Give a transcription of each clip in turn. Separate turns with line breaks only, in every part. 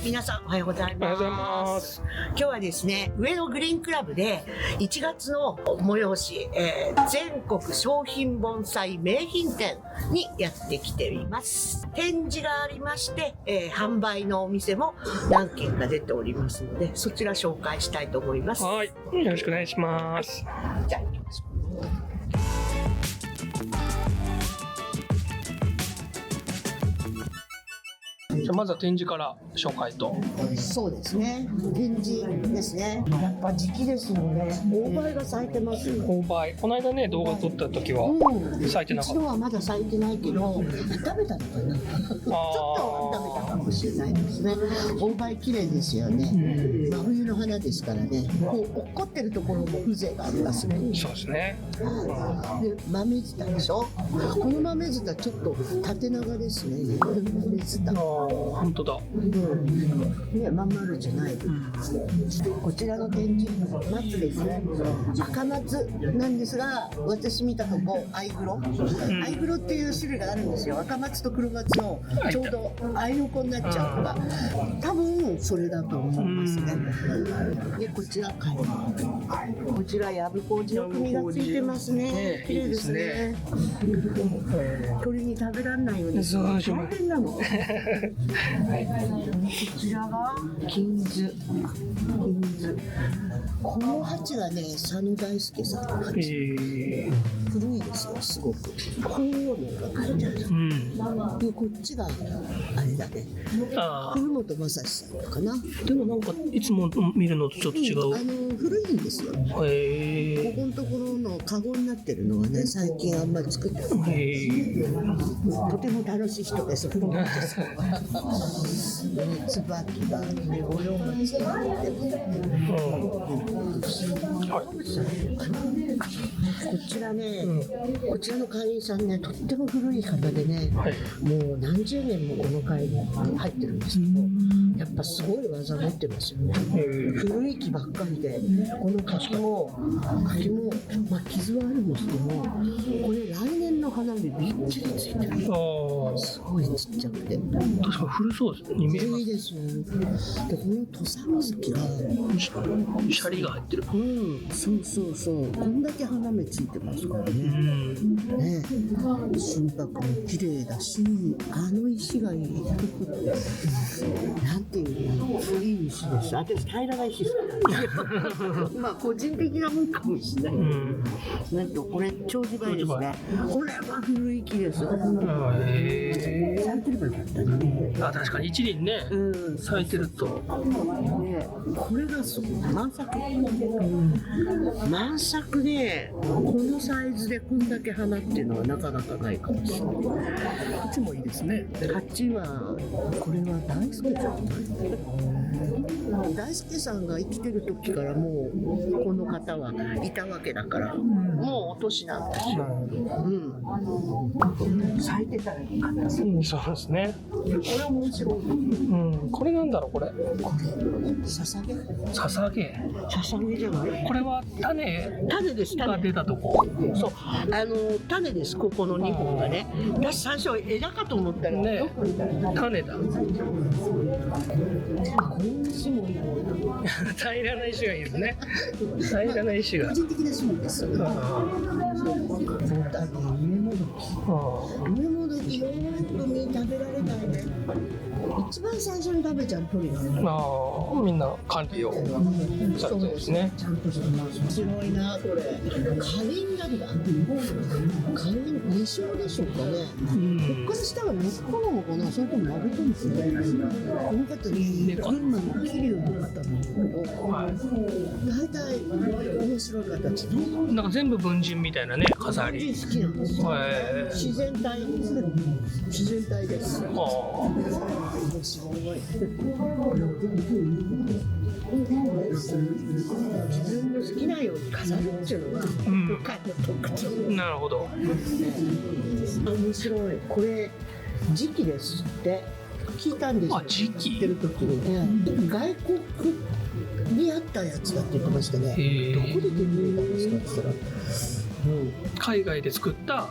皆さんおはようございます。今日はですね、上野グリーンクラブで1月の催し、全国商品盆栽名品展にやってきています。展示がありまして、販売のお店も何軒か出ておりますので、そちら紹介したいと思います。
はい、よろしくお願いします。
じゃあ行きましょう。
じゃあまずは展示から紹介と。
そうですね。展示ですね。やっぱ時期ですので、大梅が咲いてますよ。
購買。この間ね、動画撮った時は咲いてなかった。
一度はまだ咲いてないけど、食べたのかな。ちょっと食べたかもしれないですね。大梅綺麗ですよね。真冬の花ですからね。こう落っこってるところも風情がありますね。
そうですね。
で、豆塚でしょ。この豆塚ちょっと縦長ですね。豆塚。
本当だ。
ね、まん丸じゃない。こちらの展示、松ですね。赤松なんですが、私見たとこ藍黒。藍黒っていう種類があるんですよ。赤松と黒松のちょうど藍の子になっちゃうのが、多分それだと思いますね。で、こちら貝。こちらやぶこうじの組がついてますね。綺麗ですね。鳥に食べられないように大変なの。こちらが金図。この鉢がね、佐野大輔さんの鉢。古いですよ、すごく。鳳凰のが書いてある。で、こっちがあれだね。古本正史さんかな。
でもなんかいつも見るのとちょっと違う。
古いんですよ。ここのところのカゴになってるのはね、最近あんまり作ってない。とても楽しい人です。古本さんは。椿がね、お洋がついてこちらね、こちらの会員さんね、とっても古い方でね、もう何十年もこの会に入ってるんですけど、やっぱすごい技持ってますよね。古い木ばっかりで、この柿も、まあ傷はあるんですけども、これ来年の花にびっちりついてる。すごいちっちゃくて。
確か古そうですね。
古いですよ。で、この土佐水が
シャリが入ってる。
そうこんだけ花芽ついてますからね。心拍も綺麗だし、あの石がいい。なんていうの、いい石です。私平らな石好き。まあ個人的なもんかもしれない。なんとこれ長寿梅ですね。これは古い木です。咲いてればよかったね。
確かに一輪ね、咲いてると。
これがすごい満作。満作でこのサイズでこんだけ花っていうのはなかなかないかもしれない。こっちもいいですね。こっちはこれは大輔さん。大輔さんが生きてる時からもうこの方はいたわけだから、もうお年なんですよ。咲いてたらいいかな。
そうですね。
これ面白い。
これなんだろうこれ。
ささげじゃない。
これは種
です。
が出たとこ。
そう、種です。ここの2本がね。私最初枝かと思ったら
ね、種だ。
こういう石もいい。
平らな石がいいですね。平らな石が。
個人的な趣味です。梅もどきよーく実食べられないね。一番最初に食べちゃう鳥がね。
みんな管理をされてるんですね。
ちゃんとしてます。面白いなこれ。花輪なんだ。花輪2章でしょうかね。こっから下は根っこなのかな。それとも丸太ですね。この方に群馬の桐生の方なんだけど、大体面白い形ね。
なんか全部文人みたいなね、飾り。
好きなんですよ。自然体です。面白い。自分の好きなように飾るっていうのが他の特徴。
なるほど。
面白い。これ時期ですって聞いたんですよ。
時期。
行ってる時にね、外国にあったやつだって言ってましたね。どこで手に入れたんですかって言ったら、
海外で作った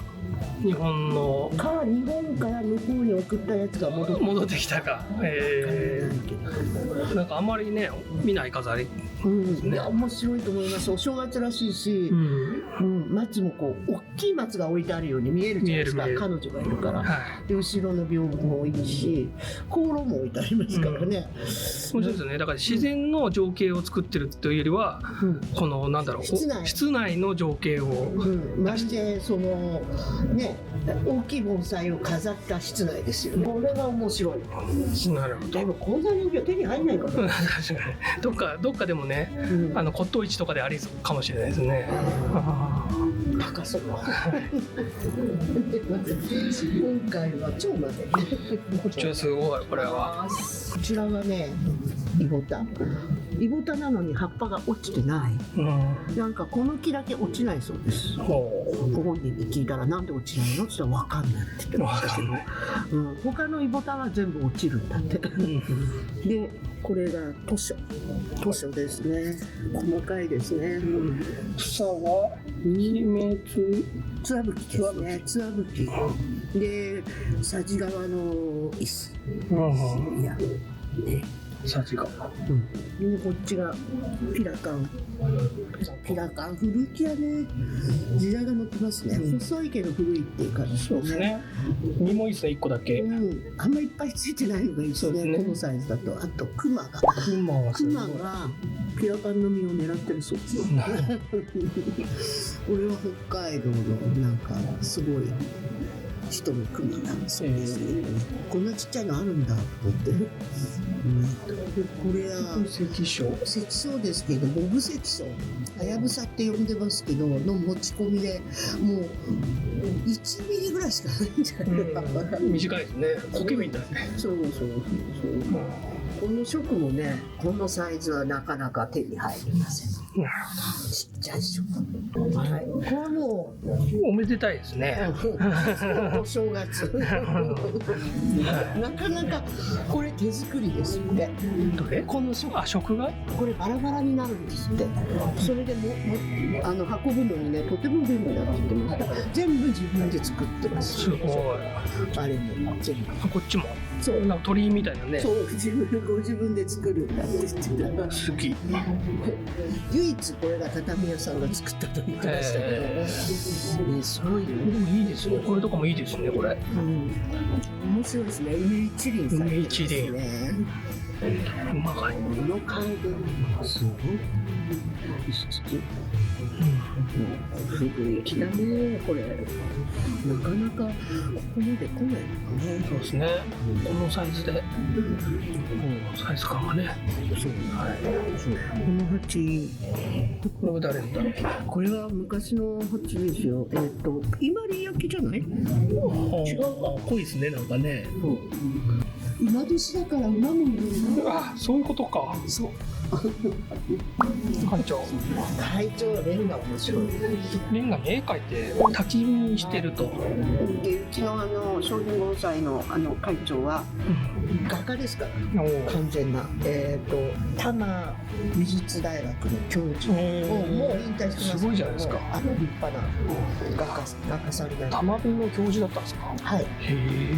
日本の
日本から向こうに送ったやつが
戻ってきたか。なんかあんまりね見ない飾り。
いや面白いと思います。お正月らしいし、松もこう大きい松が置いてあるように見えるじゃないですか。彼女がいるから。で後ろの屏風もいいし、香炉も置いてありますからね。
面白いですね。だから自然の情景を作ってるというよりは、このなんだろう、室内の情景を、
ましてそのね大きい盆栽を飾った室内ですよね。これが面白い。
なるほど。
でもこんな人形手に入んないから。
確かにどっかでもね、骨董市とかでありそうかもしれないですね。
高そう。今回は超まで。
こっちはすごいこれは。
こちらはね、イボタなのに葉っぱが落ちてない。なんかこの木だけ落ちないそうです。ご本人に聞いたらなんで落ちないのって言ったら分かんないって言ってましたけど、他のイボタは全部落ちるんだって。で、これが図書ですね。細かいですね。
草は
ツワブキですね。ツワブキで佐治川の椅子。いやね。
サジが。
でこっちがピラカン古着やね。時代が載ってますね。細いけど古いっていう感じですね。
身もいいですね、1個だけ。
あんまりいっぱいついてないのがいいですね。このサイズだと。あとクマがピラカンの実を狙ってるそうですよ。これは北海道のなんかすごい人のクマなんですね。こんなちっちゃいのあるんだと思って。これは
関所
ですけど、ボブ関所、はやぶさって呼んでますけどの持ち込みでもう1ミリぐらいしかないんじゃないかな。
短いですね。苔みたい。
そう。この食もね、このサイズはなかなか手に入りません。ちっちゃい食。これはもう
おめでたいですね。
お正月。なかなかこれ手作りですって。
どれ？
この食
が？
これバラバラになるんですって。それでも運ぶのにね、とても便利だって言ってました。全部自分で作ってます。
すごい。
あれも全部。
こっちも。
そう。
なんか鳥居みたいなね。
そう、ご自分で作るんだって言ってた。
好き。
唯一これが畳屋さんが作ったと言ってましたけど、すごいね。
でもいいですね。これとかもいいですね、これ。
面白いですね。梅一輪さんですね。
うまい。
のカエルすごい。古い木だね、これ。なかなかここまで来ないのね。
そうですね。このサイズで、もうサイズ感がね。この鉢、これは誰だろう。
これは昔の鉢ですよ。伊万里焼じゃない？違うか。
濃いですね、なんかね。
今年だから馬もいる。
そういうことか。
そう。
会長
レンガ面白い。
レンガに絵描いて焚き火にしてると。
でうちの商品盆栽の会長は画家ですから、完全な多摩美術大学の教授。もう引退してます。
すごいじゃないですか。
立派な画家さんで。
多摩美の教授だったんですか。
はい。
へえ。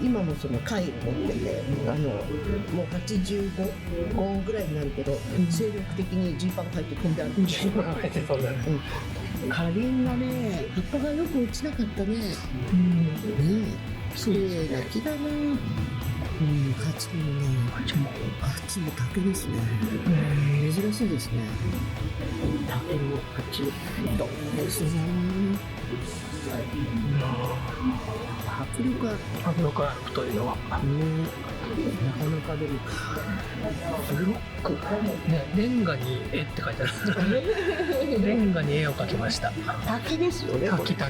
今もその会を持ってて、もう85ぐらいになるけど、精力的にジーパン履いて飛んである。
ジーパン履いて飛んである。
花輪がね、葉っぱがよく落ちなかったね。綺麗な木だな。鉢も竹ですね。珍しいですね。竹の鉢、どうですね。迫力あるというのは、なかなかでもブロック
ね、レンガに絵って書いてある。レンガに絵を描きました。
滝ですよね。
滝。
な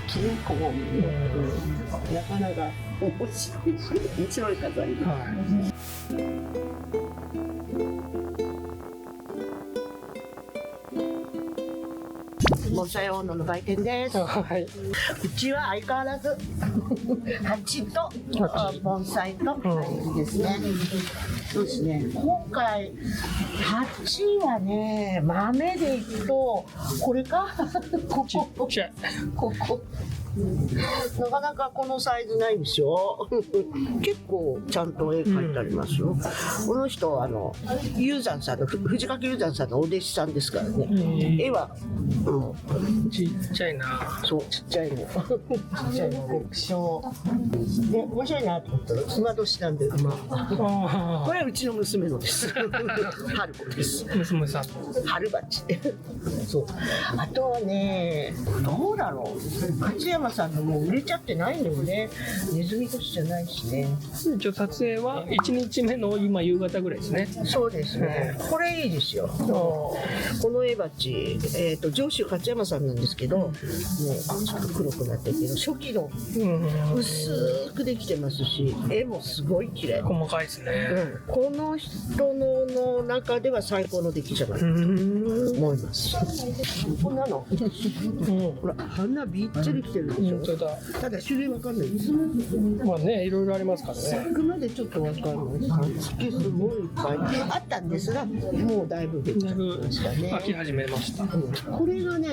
かなか面白い飾り。盆栽温度の売店です。うちは相変わらず鉢と盆栽とですね。そうですね。今回鉢はね、豆でいくとこれか。ここなかなかこのサイズないんですよ。結構ちゃんと絵描いてありますよ。この人は雄山さんの藤掛雄山さんのお弟子さんですからね。絵は、
ちっちゃいな。
そうちっちゃいの。ちっちゃいの極小で面白いなと思ったら妻年なんで馬。これはうちの娘のです。春子です。
娘さん。
春バチ。そう。あとはね、どうだろう。勝山さんのもう売れちゃってないんだよね。ネズミ年じゃないしね。
一応撮影は1日目の今夕方ぐらいですね。
そうですね。これいいですよ。この絵鉢、上州勝山さんなんですけど、もうちょっと黒くなってるけど、初期の薄くできてますし、絵もすごい綺麗。
細かいですね。
この人の中では最高の出来じゃないかと思います。こんなの。ほら、花びっちりきてるでしょ。
本当だ。
ただ種類わかんないです。
まあね、いろいろありますからね。
咲までちょっとわかんないです。月すごいいっぱいあったんですが、もうだいぶできちゃいましたね。
飽き始めました。
これがね、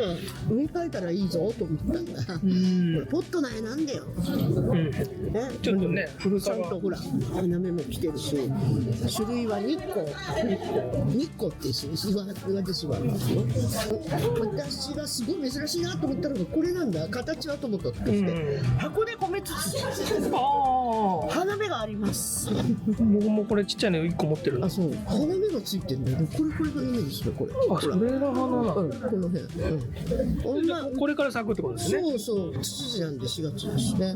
植え替えたらいいぞと思ったんだ。これポットの絵なんだよ。ね、
ちょっとね、古
ちゃんとほら、花芽も来てるし、種類は日光って岩ですわ。私がすごい珍しいなと思ったのがこれなんだ。形はと思ったんですね。箱で米つつ。花芽があります。
僕もこれちっちゃいの1個持ってるの。
あ、そう。花芽がついてるんだよ。これが夢ですよ、これ。
あ、それが花なの。
この辺。
これから咲くってことですね。
そう。ツツジなんで4月ですね。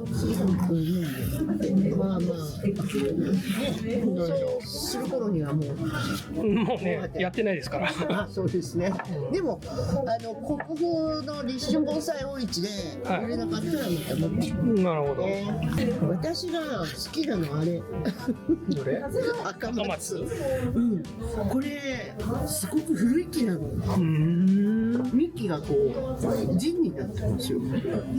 まあ。そうする頃にはもう
ね、やってないですから。
あ、そうですね。でも国宝の立春盆栽大市で売れなかったらまた持って。
なるほど。
私が好きなのあれ。
どれ？
赤松。これすごく古い木なの。幹がこう陣になってるんですよ。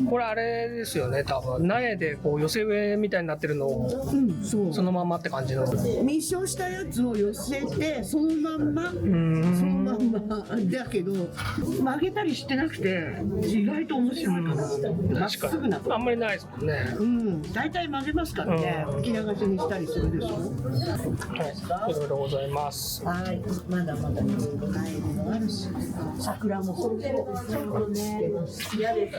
これあれですよね、多分苗でこう寄せ植えみたいになってるのを、そのまんまって感じの。
密集したやつを寄せてそのまんまだけど曲げたりしてなくて意外と面白いかな。まっすぐな
あんまりないですもんね。
大体曲げますからね。吹き流しにしたりするでしょ。
はい、いろいろございます。
はい、まだまだいろいろないのがあるし、桜もそうね。嫌です。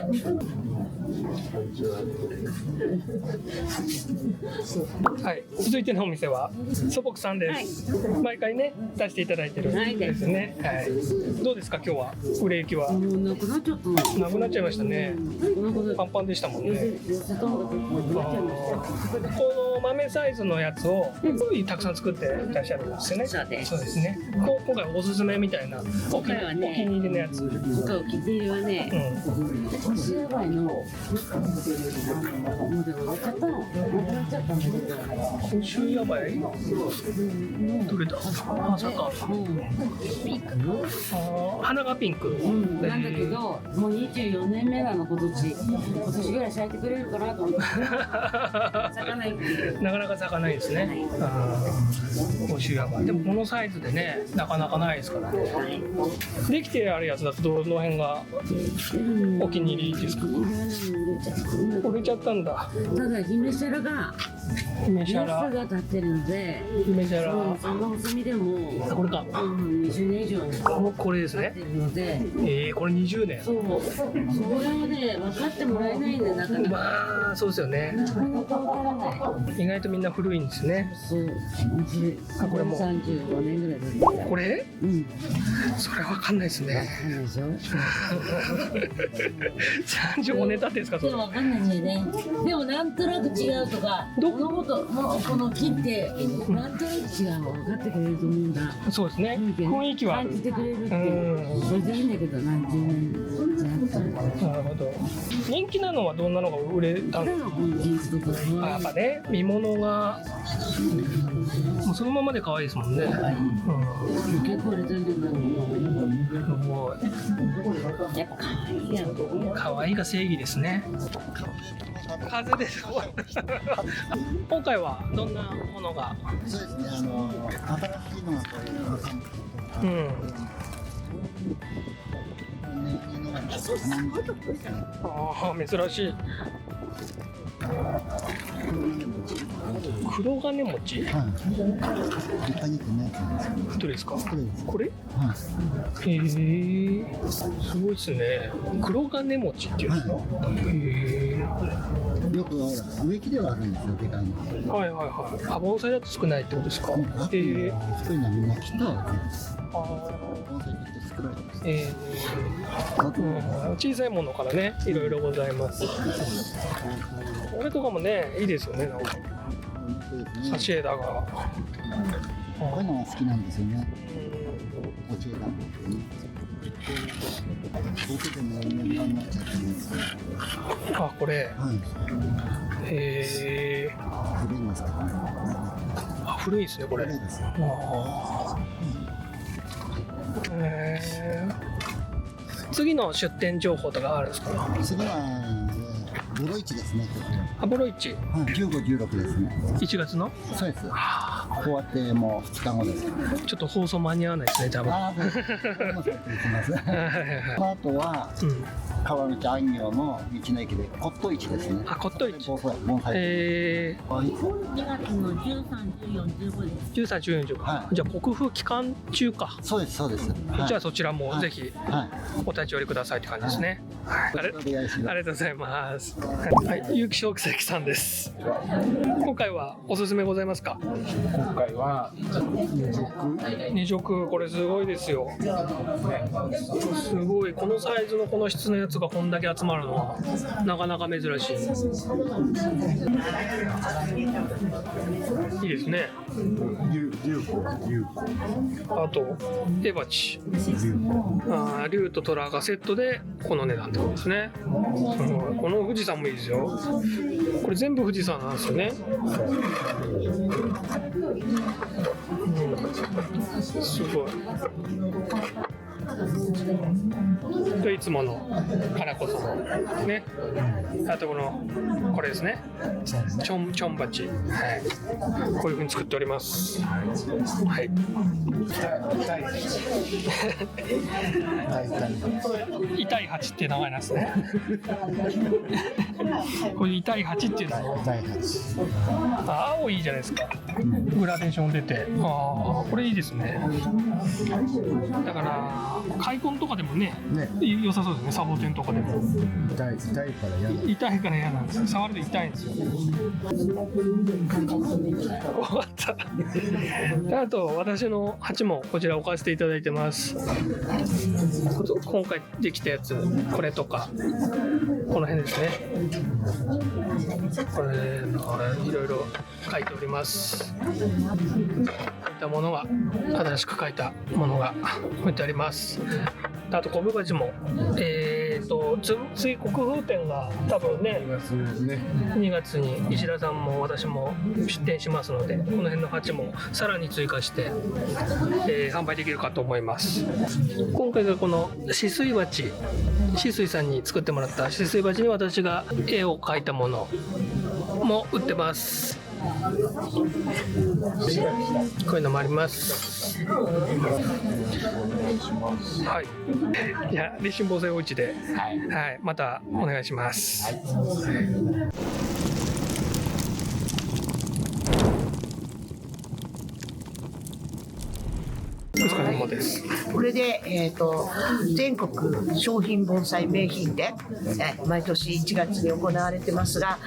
はい、続いてのお店は素朴さんです。毎回ね出していただいてるんですね。はい。どうですか今日は売れ行きは？
なくなっちゃった。
なくなっちゃいましたね。パンパンでしたもんね。この豆サイズのやつをたくさん作っていらっしゃるんですよね。そうですね。今回おすすめみたいなお気に入りのやつ。
お気に入りはね、シアバイのモデルが買ったの。なくなっちゃったんだけど。
今週やばい？どれだ？まさか。
ピンクの？
花がピンク。
なんだけど、もう24年目なの今年ぐらい咲いてくれるかなと思って。咲かない。
なかなか咲かないですね。今週やばい。でもこのサイズでね、なかなかないですからね。できてあるやつだとどの辺がお気に入りですか？売れちゃったんだ。
ただ姫シャラが安さが立ってるので、
姫シャラ
その細身でも
これか、
20年以上
これですね。
立ってるので、
これ20年。
それはね分かってもらえないんでなかなか。
まあそうですよね。意外とみんな古いんですね。
そう。
これも
35年ぐらいだ。
これ？それわかんないですね。35年経ってんですかそれ？
でも分かんないんだよね。でもなんとなく違うとか、物事もこの木ってなんとなく違うの分かってくれると思うんだ。
そうですね。雰囲気は
感じてくれるって、それでいいんだけど何十年じゃなくて。
なるほど。人気なのはどんなのが売れたの？やっぱね、見物がもうそのままで可愛いですもんね。
結構売れてるんだけど、
もう
やっぱ可愛いやん。
可愛いが正義ですね。風です。今回はどんなものが？
そうですね。新しいのがこういう
ああ、珍しい。黒金餅。
はい。立派にってねやつなんですけど。
どれですか。
これです。
これ。
は
へえ、すごいですね。黒金餅っていうんですか。へ
い。よくほら植木ではあるんですよ、でかいの。
え。はいはいはい。あ、盆栽だと少ないってことですか。
あと
へえ。
そういうのはみんな切ったわけです。
あ
盆栽切って作られてます。
ー
あと
小さいものからね、いろいろございます。これとかもね、いいですよね。なんか
そうですね。
差し枝が。
こういうのが好きなんですよね。お茶なんですよね。僕でも年間になっちゃってるんですよ。
あ、これ。
はい。
へえ。
古いんですけどね。
あ、古いですね、これ。
古いですよ。
あーへえ。次の出店情報とかあるんですか。
次はボロ市ですね。
アポロ市、
はい。15、16ですね。
1月の。
そうです。終わってもう2日後です。
ちょっと放送間に合わないですね、多分。
ああ、そうです。行きます。
はいはいは
あとは
うん。
川道安行の道の駅で骨董市ですね。
あ、骨董市。
盆栽。はい。
2月の13、14、15です。
13、14、15。
は
じゃあ国風期間中か。
そうです、そうです。はい、
じゃあそちらもぜひ
はい。
お立ち寄りくださいって感じですね。はい、
お願いします。
ありがとうございます。はい、結城食石さんです。今回はおすすめございますか。
今回は
二色、これすごいですよ。すごい、このサイズのこの質のやつがこんだけ集まるのはなかなか珍しい。いいですね。あとエバチ、竜と虎がセットでこの値段ってことですね。この富士山もいいですよ。これ全部富士山なんですよね。すごい。いつもの金子さんのね、あとこれですね、ちょんばち、はい、こういう風に作っております。はい。痛い蜂っていう名前なんですね。これ痛い蜂っていうのは青いいじゃないですか。グラデーション出て、ああ、これいいですね。だから開墾とかでもね、良さそうですね。サボテンとかでも。痛いから嫌なんですよ。触ると痛いんですよ。終わった。あと私の鉢もこちら置かせていただいてます。今回できたやつ、これとかこの辺ですね。これいろいろ書いております。こういったものが、新しく書いたものが置いてあります。あと昆布鉢も次国風展が多分ね2月に石田さんも私も出展しますので、この辺の鉢もさらに追加して、販売できるかと思います。今回がこの止水鉢、止水さんに作ってもらった止水鉢に私が絵を描いたものも売ってます。こういうのもあります。はい。じゃあ立春防災おうちで、はい、またお願いします。お疲れ様です。
これで、全国商品盆栽名品展、毎年1月に行われてますが、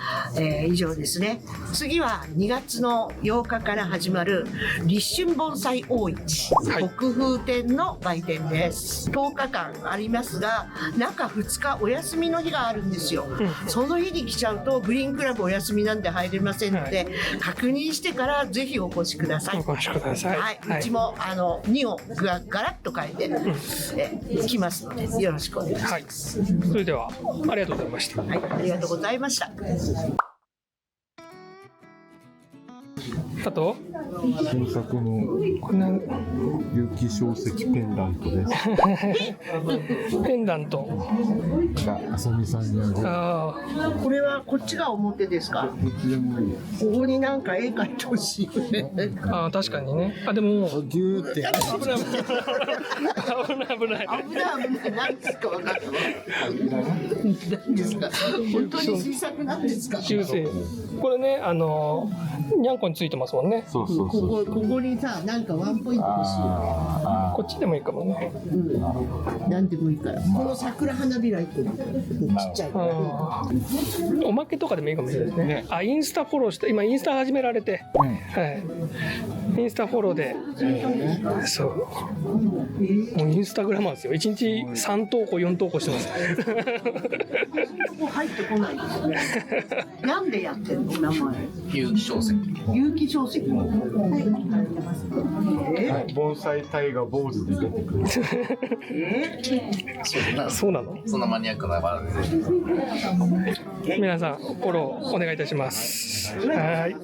以上ですね。次は2月の8日から始まる立春盆栽大市、
はい、
国風展の売店です。10日間ありますが、中2日お休みの日があるんですよ。その日に来ちゃうとグリーンクラブお休みなんで入れませんので、確認してからぜひお越しください。
お越しください。
はい、うちも2をガラッと変えて、来ますのでよろしくお願いします。
はい、それではありがとうございました。
はい、ありがとうございました。
あと
新作の有機小石ペンダントです。
ペンダント。
があそみさんにあげる。
あ
これはこっちが表ですか？
どっちでもいい。
ここになんか絵描いてほしいよね。
あ、確かにね。あ、でも
ギューって。
危ない危ない危ない。
危ない何ですか分かったわ。何ですか？本当に新作なんですか？
修正。これね、にゃんこについてますもんね。
そうそうそう。
ここにさ、なんかワンポイント欲しいよね。
こっちでもいいかもね。
なんでもいいから。この桜花びら一個ちっちゃい。
おまけとかでもいいかもしれないですね。あ、インスタフォローして、今インスタ始められて、はい。インスタフォローで、そう。もうインスタグラマーですよ。1日3投稿4投稿してます。
もう入ってこないですよね。なんでやってんの名前？
有機小石。
有機小石。
盆栽体が坊主で出てくる。
そうなの？
そんなマニアックなバラです。
皆さんフォローお願いいたします。はい。